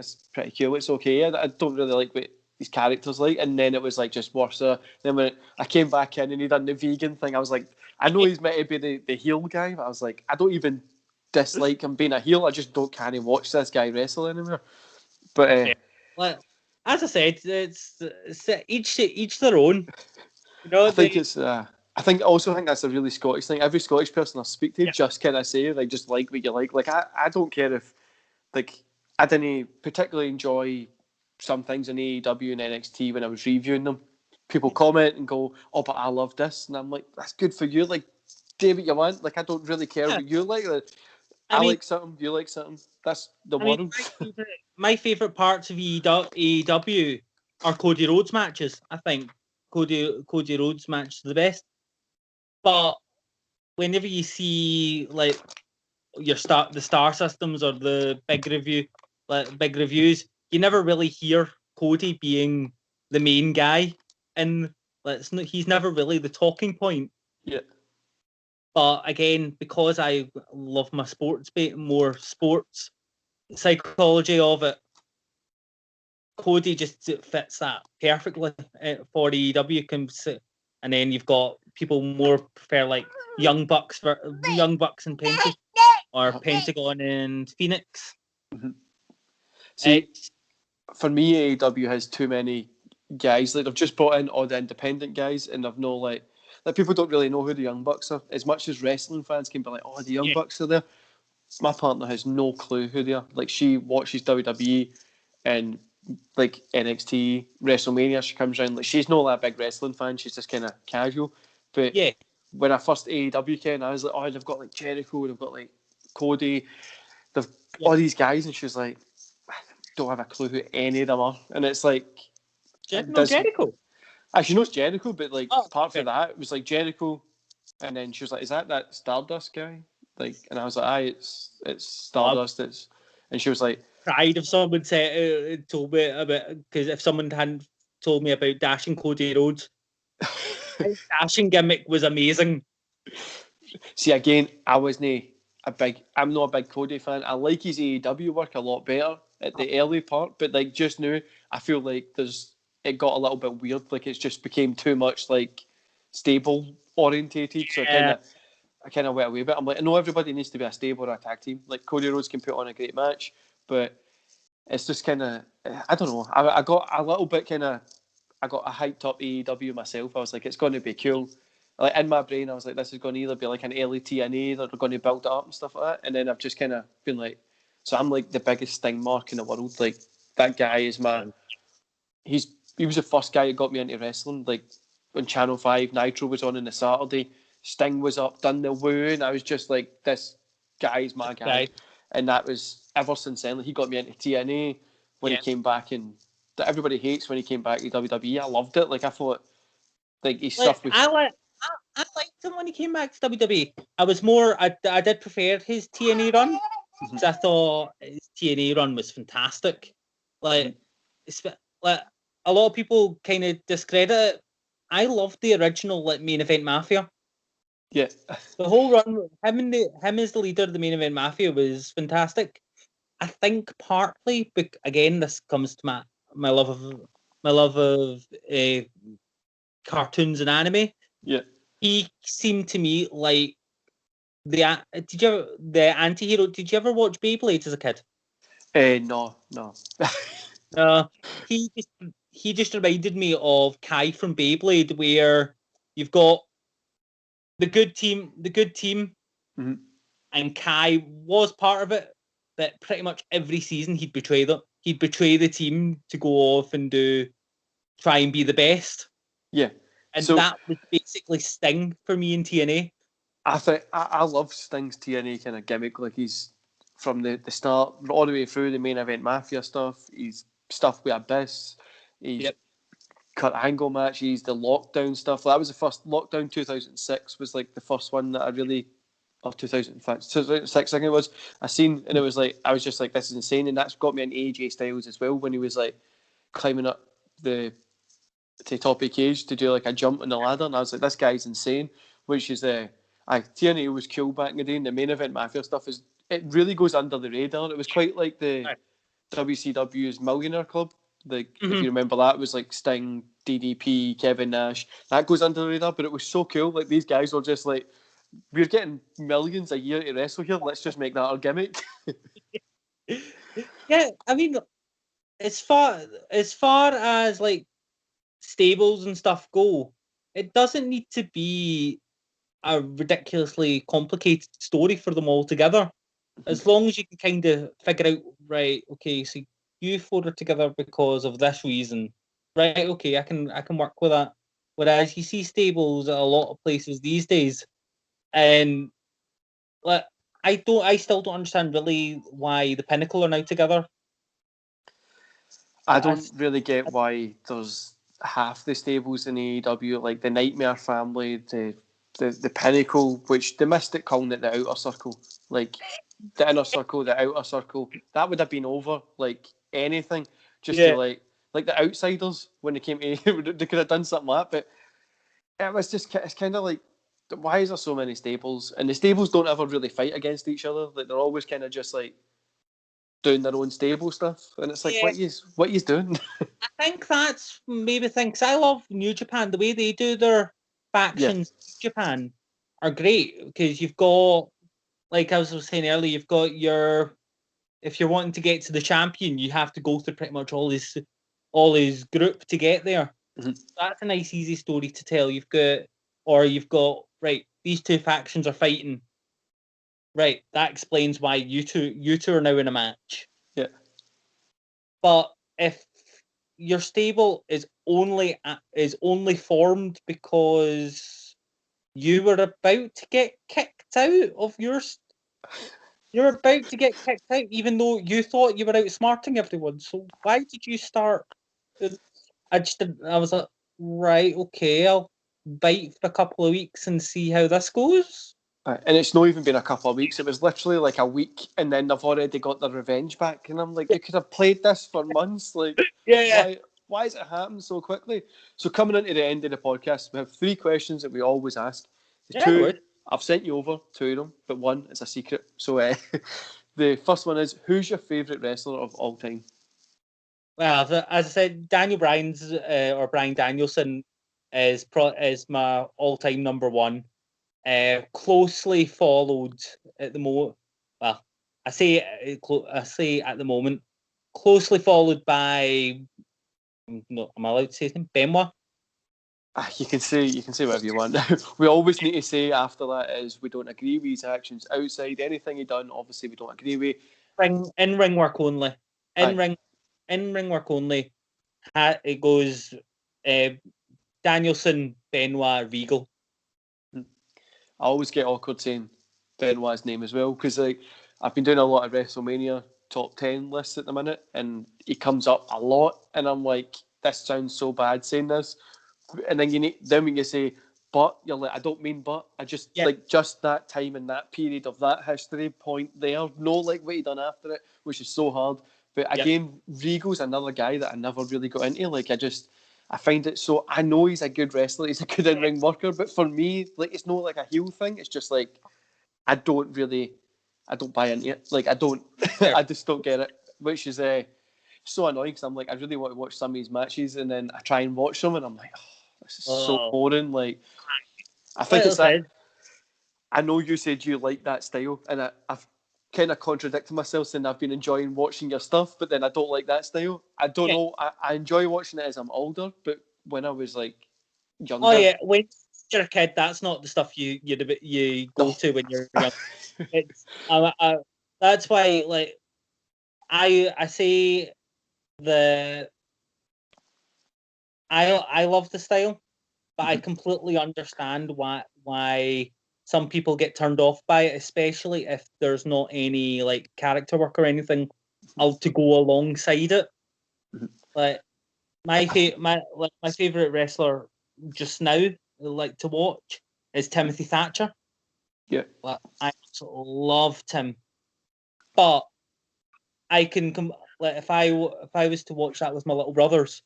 [SPEAKER 1] cool. It's okay. I don't really like what his character's like. And then it was like just worse. Then when I came back in and he done the vegan thing, I was like, I know he's meant to be the heel guy, but I was like, I don't even dislike him being a heel. I just can't watch this guy wrestle anymore. But
[SPEAKER 2] well, as I said, it's each their own. You know,
[SPEAKER 1] I think that's a really Scottish thing. Every Scottish person I speak to just kind of say like just like what you like. Like I don't care if like I didn't particularly enjoy some things in AEW and NXT when I was reviewing them. People comment and go, "Oh, but I love this," and I'm like, "That's good for you." Like, do what you want. Like, I don't really care what you like. I mean, like something, you like something. That's the world.
[SPEAKER 2] My favorite parts of AEW are Cody Rhodes matches. I think Cody Rhodes match is the best. But whenever you see like the star systems or the big reviews, you never really hear Cody being the main guy, and he's never really the talking point.
[SPEAKER 1] Yeah.
[SPEAKER 2] But again, because I love my more sports psychology of it, Cody just fits that perfectly for AEW. And then you've got people more prefer like Young Bucks and Pentagon, or Pentagon and Phoenix.
[SPEAKER 1] Mm-hmm. See, for me, AEW has too many guys. Like they've just brought in all the independent guys, and they've no like people don't really know who the Young Bucks are. As much as wrestling fans can be like, "Oh, the Young Bucks are there," my partner has no clue who they are. Like she watches WWE and like NXT, WrestleMania. She comes around like she's not that big wrestling fan. She's just kind of casual. But when I first AEW came, I was like, "Oh, they've got like Jericho, they've got like Cody, they've all these guys," and she was like, don't have a clue who any of them are. And it's like
[SPEAKER 2] Jericho.
[SPEAKER 1] She knows Jericho, but like apart from that, it was like Jericho, and then she was like, "Is that Stardust guy?" Like, and I was like, "Aye, it's Stardust." And she was like,
[SPEAKER 2] "Cried if someone told me about, because if someone hadn't told me about Dash and Cody Rhodes, his dashing gimmick was amazing."
[SPEAKER 1] See, again, I'm not a big Cody fan. I like his AEW work a lot better at the early part, but like just now, I feel like it got a little bit weird. Like, it just became too much like stable orientated. So I kind of went away. But I'm like, I know everybody needs to be a stable or a tag team. Like, Cody Rhodes can put on a great match, but it's just kind of, I don't know. I got a little bit I got a hyped up AEW myself. I was like, it's going to be cool. Like, in my brain, I was like, this is going to either be like an early TNA, they're going to build it up and stuff like that. And then I've just kind of been like, so I'm like the biggest Sting mark in the world. Like, that guy is he was the first guy that got me into wrestling. Like, on Channel 5, Nitro was on the Saturday, Sting was up, done the woo, and I was just like, this guy's my guy. And that was ever since then. Like, he got me into TNA when he came back, and that everybody hates when he came back to WWE. I loved it. Like, I thought, like, his stuff was...
[SPEAKER 2] I liked him when he came back to WWE. I did prefer his TNA run, because I thought his TNA run was fantastic. Like, like, a lot of people kind of discredit it. I loved the original, like, Main Event Mafia.
[SPEAKER 1] Yeah.
[SPEAKER 2] The whole run, him as the leader of the Main Event Mafia was fantastic. I think partly, again, this comes to my love of cartoons and anime.
[SPEAKER 1] Yeah.
[SPEAKER 2] He seemed to me like the anti-hero. Did you ever watch Beyblade as a kid?
[SPEAKER 1] No.
[SPEAKER 2] He just reminded me of Kai from Beyblade, where you've got the good team,
[SPEAKER 1] mm-hmm.
[SPEAKER 2] and Kai was part of it. That pretty much every season he'd betray them. He'd betray the team to go off and try and be the best.
[SPEAKER 1] Yeah.
[SPEAKER 2] And that was basically Sting for me in TNA.
[SPEAKER 1] I think I love Sting's TNA kind of gimmick. Like, he's from the start all the way through the Main Event Mafia stuff. He's stuff with Abyss. He's Kurt Angle match. He's the Lockdown stuff. That was the first Lockdown. 2006 was like the first one that I really, or 2006 I think it was. I seen, and it was like, I was just like, this is insane. And that's got me into AJ Styles as well, when he was like climbing up to the top of the cage to do like a jump on the ladder, and I was like, this guy's insane. Which is TNA was cool back in the day, and the Main Event Mafia stuff it really goes under the radar. It was quite like the WCW's Millionaire Club. Like, if you remember, that was like Sting, DDP, Kevin Nash. That goes under the radar, but it was so cool. Like, these guys were just like, we're getting millions a year to wrestle here. Let's just make that our gimmick.
[SPEAKER 2] Yeah, I mean, as far as like stables and stuff go, it doesn't need to be a ridiculously complicated story for them all together. As long as you can kind of figure out, right, okay, so you four are together because of this reason, right? Okay, I can work with that. Whereas you see stables at a lot of places these days, and like, I still don't understand really why the Pinnacle are now together.
[SPEAKER 1] I don't really get why there's half the stables in AEW, like the Nightmare Family, the Pinnacle, which the Mystic calling it the Outer Circle, like the Inner Circle, the Outer Circle. That would have been over like anything, just to like the Outsiders when they came to, they could have done something like that. But it was just, it's kind of like, why is there so many stables? And the stables don't ever really fight against each other. Like, they're always kind of just like doing their own stable stuff, and it's like, what you doing?
[SPEAKER 2] I think that's maybe things. I love New Japan. The way they do their factions in Japan are great, because you've got, like I was saying earlier, you've got if you're wanting to get to the champion, you have to go through pretty much all his group to get there.
[SPEAKER 1] Mm-hmm.
[SPEAKER 2] That's a nice, easy story to tell. You've got right, these two factions are fighting. Right, that explains why you two are now in a match.
[SPEAKER 1] Yeah.
[SPEAKER 2] But if your stable is only formed because you were about to get kicked out of you're about to get kicked out, even though you thought you were outsmarting everyone. So why did you start? I was like, right, okay, I'll bite for a couple of weeks and see how this goes.
[SPEAKER 1] And it's not even been a couple of weeks. It was literally like a week, and then they've already got their revenge back. And I'm like, you could have played this for months. Like, why has it happened so quickly? So coming into the end of the podcast, we have 3 questions that we always ask. I've sent you over 2 of them, but 1 is a secret. So the first one is, who's your favourite wrestler of all time?
[SPEAKER 2] Well, as I said, Daniel Bryan's or Bryan Danielson is my all-time number one. Closely followed at the moment. Well, I say at the moment, closely followed by. No, am I allowed to say his name? Benoit.
[SPEAKER 1] You can say whatever you want. We always need to say after that is we don't agree with his actions outside. Anything he done, obviously we don't agree with.
[SPEAKER 2] In ring work only. In
[SPEAKER 1] Aye.
[SPEAKER 2] ring work only. It goes Danielson, Benoit, Regal.
[SPEAKER 1] I always get awkward saying Benoit's name as well because like I've been doing a lot of WrestleMania top 10 lists at the minute and he comes up a lot and I'm like, this sounds so bad saying this. And then when you say but, you're like, I don't mean but. I just like just that time and that period of that history point there. No, like what he done after it, which is so hard. But again, Regal's another guy that I never really got into. Like I find it so. I know he's a good wrestler, he's a good in-ring worker, but for me, like it's not like a heel thing. It's just like I don't buy into it. Like I don't, I just don't get it. Which is so annoying because I'm like, I really want to watch some of these matches, and then I try and watch them, and I'm like, oh, this is so boring. Like I think it's that. I know you said you like that style, and I've kind of contradicted myself saying I've been enjoying watching your stuff, but then I don't like that style. I don't know. I enjoy watching it as I'm older, but when I was like younger.
[SPEAKER 2] Oh yeah, when you're a kid, that's not the stuff you go to when you're young. It's that's why like I say I love the style, but I completely understand why some people get turned off by it, especially if there's not any like character work or anything to go alongside it. Like my favorite wrestler just now, like to watch, is Timothy Thatcher.
[SPEAKER 1] Yeah,
[SPEAKER 2] like, I loved him, but I can like if I was to watch that with my little brothers,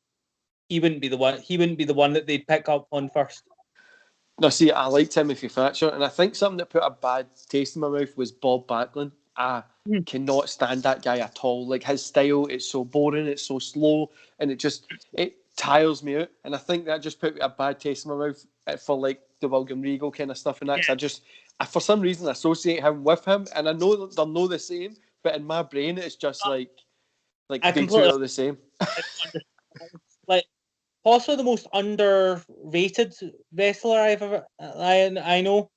[SPEAKER 2] he wouldn't be the one. He wouldn't be the one that they'd pick up on first.
[SPEAKER 1] No, see, I like Timothy Thatcher, and I think something that put a bad taste in my mouth was Bob Backlund. I cannot stand that guy at all. Like his style, it's so boring, it's so slow, and it tires me out. And I think that just put a bad taste in my mouth for like the William Regal kind of stuff and that. I for some reason associate him with him, and I know that they're not the same, but in my brain it's just like they two are the same.
[SPEAKER 2] Like possibly the most underrated wrestler I know,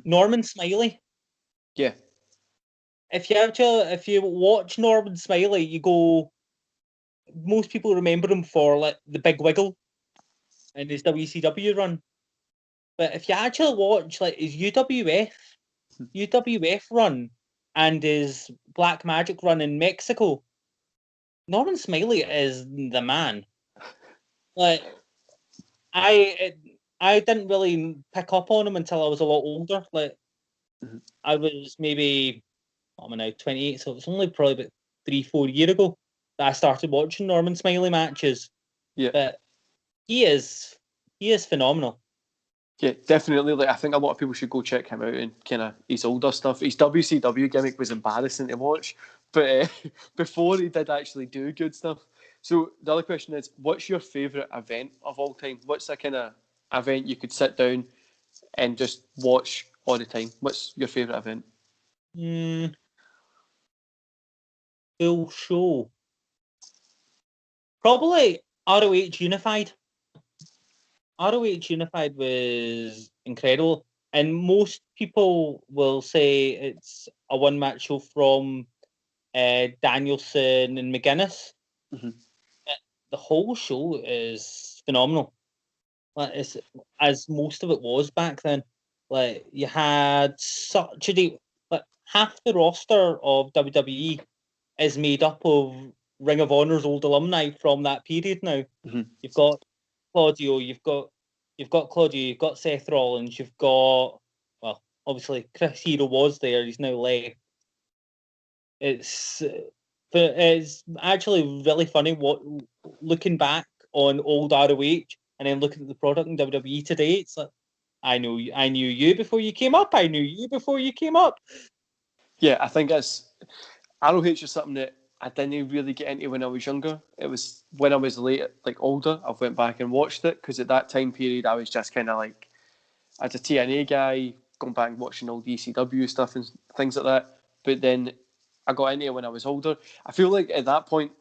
[SPEAKER 2] Norman Smiley.
[SPEAKER 1] Yeah.
[SPEAKER 2] If you watch Norman Smiley, you go. Most people remember him for like the Big Wiggle in his WCW run, but if you actually watch like his UWF run and his Black Magic run in Mexico, Norman Smiley is the man. Like I didn't really pick up on him until I was a lot older. Like I was maybe I'm now 28, so it was only probably about 3-4 years ago that I started watching Norman Smiley matches.
[SPEAKER 1] Yeah,
[SPEAKER 2] but he is phenomenal.
[SPEAKER 1] Yeah, definitely. Like I think a lot of people should go check him out and kind of his older stuff. His WCW gimmick was embarrassing to watch, but before he did actually do good stuff. So the other question is, what's your favourite event of all time? What's the kind of event you could sit down and just watch all the time? What's your favourite event?
[SPEAKER 2] Full show. Probably ROH Unified. ROH Unified was incredible, and most people will say it's a one-match show from Danielson and McGuinness. The whole show is phenomenal. Like it's, as most of it was back then. Like you had such a deep, like half the roster of WWE is made up of Ring of Honor's old alumni from that period. Now you've got Claudio, you've got Claudio, you've got Seth Rollins, you've got obviously Chris Hero was there. He's now left. It's actually really funny looking back on old ROH and then looking at the product in WWE today. It's like I knew you before you came up. I knew you before you came up.
[SPEAKER 1] Yeah, I think ROH is something that I didn't really get into when I was younger. It was when I was older, I went back and watched it, because at that time period I was just kind of like, as a TNA guy, going back and watching all ECW stuff and things like that. But then I got into it when I was older. I feel like at that point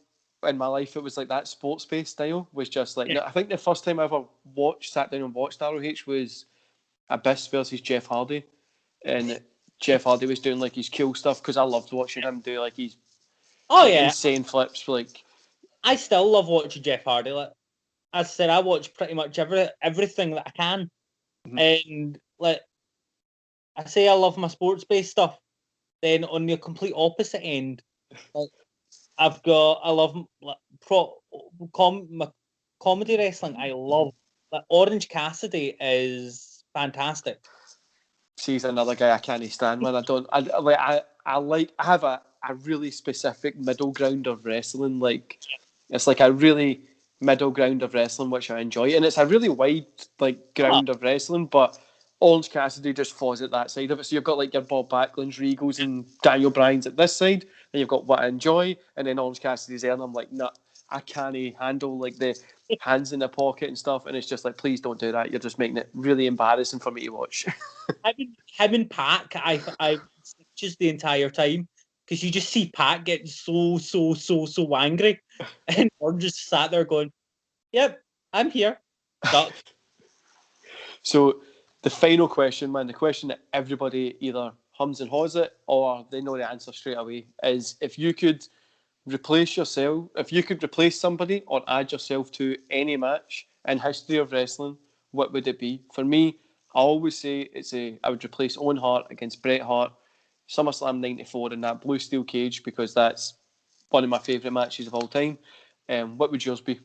[SPEAKER 1] in my life, it was like that sports-based style was just like, I think the first time I ever sat down and watched ROH was Abyss versus Jeff Hardy. And Jeff Hardy was doing like his cool stuff, because I loved watching him do like his insane flips. Like,
[SPEAKER 2] I still love watching Jeff Hardy. Like, as I said, I watch pretty much everything that I can. And like I say, I love my sports-based stuff. Then on the complete opposite end, like I love comedy wrestling. I love, like, Orange Cassidy is fantastic.
[SPEAKER 1] She's another guy I can't stand, man. I have a really specific middle ground of wrestling. Like, it's like a really middle ground of wrestling which I enjoy, and it's a really wide ground of wrestling, but Orange Cassidy just falls at that side of it. So you've got like your Bob Backlund's, Regals, and Daniel Bryan's at this side, and you've got what I enjoy, and then Orange Cassidy's there, and I'm like, nah, I can't handle like the hands in the pocket and stuff, and it's just like, please don't do that. You're just making it really embarrassing for me to watch.
[SPEAKER 2] Him and Pac, I just the entire time, because you just see Pac getting so angry, and Orange just sat there going, "Yep, I'm here."
[SPEAKER 1] So the final question, man, the question that everybody either hums and haws it or they know the answer straight away, is if you could replace somebody or add yourself to any match in history of wrestling, what would it be? For me, I always say I would replace Owen Hart against Bret Hart, SummerSlam '94 in that blue steel cage, because that's one of my favourite matches of all time. What would yours be?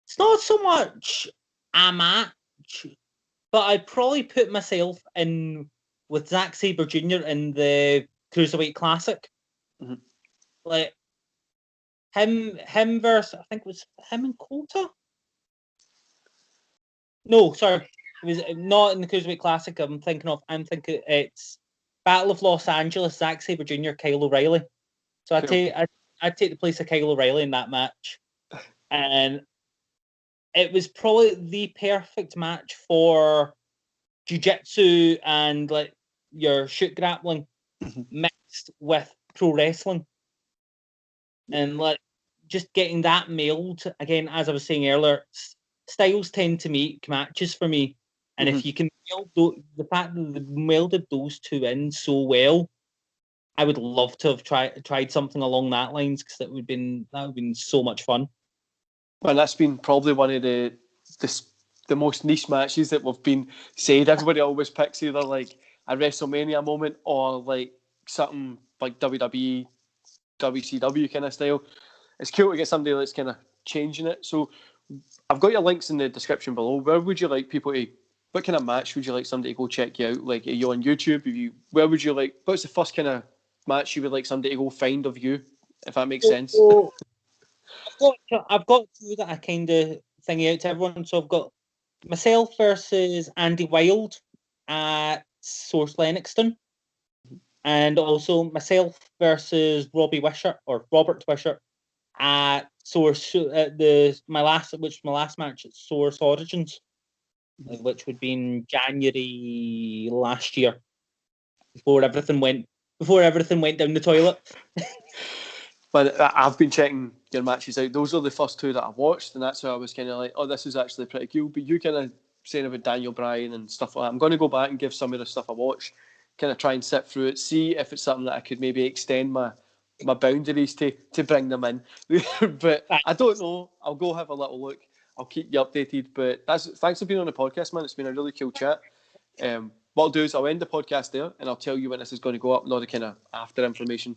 [SPEAKER 2] It's not so much a match, but I'd probably put myself in with Zack Sabre Jr. in the Cruiserweight Classic. Like him versus, I think it was him and Kota. No, sorry, it was not in the Cruiserweight Classic. I'm thinking it's Battle of Los Angeles. Zack Sabre Jr., Kyle O'Reilly. So I'd take the place of Kyle O'Reilly in that match, and it was probably the perfect match for jiu-jitsu and like your shoot grappling mixed with pro wrestling, and like just getting that melded again. As I was saying earlier, styles tend to make matches for me, and if you can meld the fact that they melded those two in so well, I would love to have tried something along that lines, because that would have been so much fun.
[SPEAKER 1] Well, that's been probably one of the most niche matches that we've been said. Everybody always picks either like a WrestleMania moment or like something like WWE, WCW kind of style. It's cool to get somebody that's kind of changing it. So I've got your links in the description below. Where would you like people to? What kind of match would you like somebody to go check you out? Like, are you on YouTube? Where would you like? What's the first kind of match you would like somebody to go find of you? If that makes sense.
[SPEAKER 2] I've got two that I kind of thingy out to everyone. So I've got myself versus Andy Wilde at Source Lennoxton, and also myself versus Robert Wishart at Source my last match at Source Origins, which would be in January last year, before everything went down the toilet.
[SPEAKER 1] But I've been checking your matches out. Those are the first two that I watched, and that's how I was kind of like, oh, this is actually pretty cool. But you kind of saying about Daniel Bryan and stuff like that. I'm going to go back and give some of the stuff I watched, kind of try and sit through it, see if it's something that I could maybe extend my boundaries to bring them in. But I don't know. I'll go have a little look. I'll keep you updated. But thanks for being on the podcast, man. It's been a really cool chat. What I'll do is I'll end the podcast there, and I'll tell you when this is going to go up and all the kind of after information.